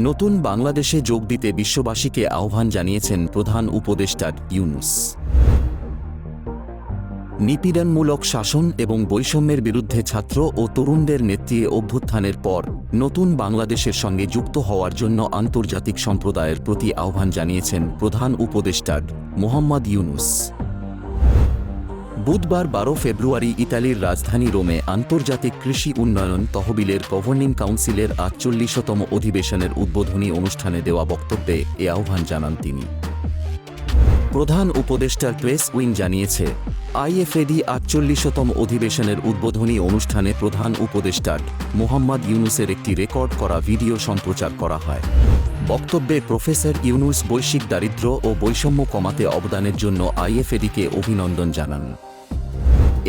নতুন বাংলাদেশে যোগ দিতে বিশ্ববাসীকে আহ্বান জানিয়েছেন প্রধান উপদেষ্টা ইউনূস। নিপীড়নমূলক শাসন এবং বৈষম্যের বিরুদ্ধে ছাত্র ও তরুণদের নেতৃত্বে অভ্যুত্থানের পর নতুন বাংলাদেশের সঙ্গে যুক্ত হওয়ার জন্য আন্তর্জাতিক সম্প্রদায়ের প্রতি আহ্বান জানিয়েছেন প্রধান উপদেষ্টা মোহাম্মদ ইউনূস। বুধবার ১২ ফেব্রুয়ারি ইতালির রাজধানী রোমে আন্তর্জাতিক কৃষি উন্নয়ন তহবিলের গভর্নিং কাউন্সিলের ৪৮তম অধিবেশনের উদ্বোধনী অনুষ্ঠানে দেওয়া বক্তব্যে এ আহ্বান জানান তিনি। প্রধান উপদেষ্টার প্রেস উইং জানিয়েছে, আইএফএডি ৪৮তম অধিবেশনের উদ্বোধনী অনুষ্ঠানে প্রধান উপদেষ্টা মোহাম্মদ ইউনূসের একটি রেকর্ড করা ভিডিও সম্প্রচার করা হয়। বক্তব্যে প্রফেসর ইউনূস বৈশ্বিক দারিদ্র্য ও বৈষম্য কমাতে অবদানের জন্য আইএফএডিকে অভিনন্দন জানান।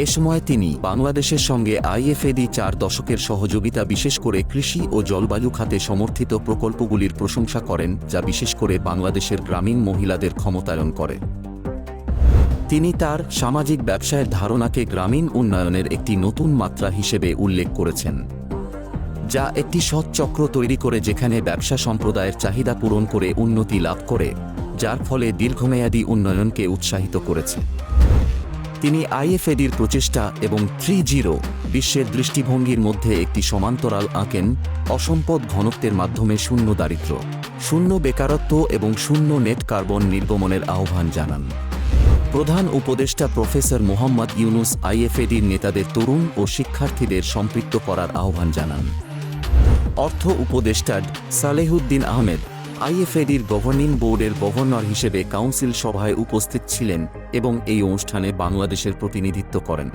এ সময় তিনি বাংলাদেশের সঙ্গে আইএফএডি ৪ দশকের সহযোগিতা, বিশেষ করে কৃষি ও জলবায়ু খাতে সমর্থিত প্রকল্পগুলির প্রশংসা করেন, যা বিশেষ করে বাংলাদেশের গ্রামীণ মহিলাদের ক্ষমতায়ন করে। তিনি তার সামাজিক ব্যবসায়ের ধারণাকে গ্রামীণ উন্নয়নের একটি নতুন মাত্রা হিসেবে উল্লেখ করেছেন, যা একটি সৎ চক্র তৈরি করে যেখানে ব্যবসা সম্প্রদায়ের চাহিদা পূরণ করে উন্নতি লাভ করে, যার ফলে দীর্ঘমেয়াদী উন্নয়নকে উৎসাহিত করেছে। তিনি আইএফএডির প্রচেষ্টা এবং ৩.০ বিশ্বের দৃষ্টিভঙ্গির মধ্যে একটি সমান্তরাল আঁকেন, অসম্পদ ঘনত্বের মাধ্যমে শূন্য দারিদ্র্য, শূন্য বেকারত্ব এবং শূন্য নেট কার্বন নির্গমনের আহ্বান জানান। প্রধান উপদেষ্টা প্রফেসর মোহাম্মদ ইউনূস আইএফএডির নেতাদের তরুণ ও শিক্ষার্থীদের সম্পৃক্ত করার আহ্বান জানান। অর্থ উপদেষ্টা সালেহুদ্দিন আহমেদ আইএফএডির গভর্নিং বোর্ডের গভর্নর হিসেবে কাউন্সিল সভায় উপস্থিত ছিলেন এবং এই অনুষ্ঠানে বাংলাদেশের প্রতিনিধিত্ব করেন।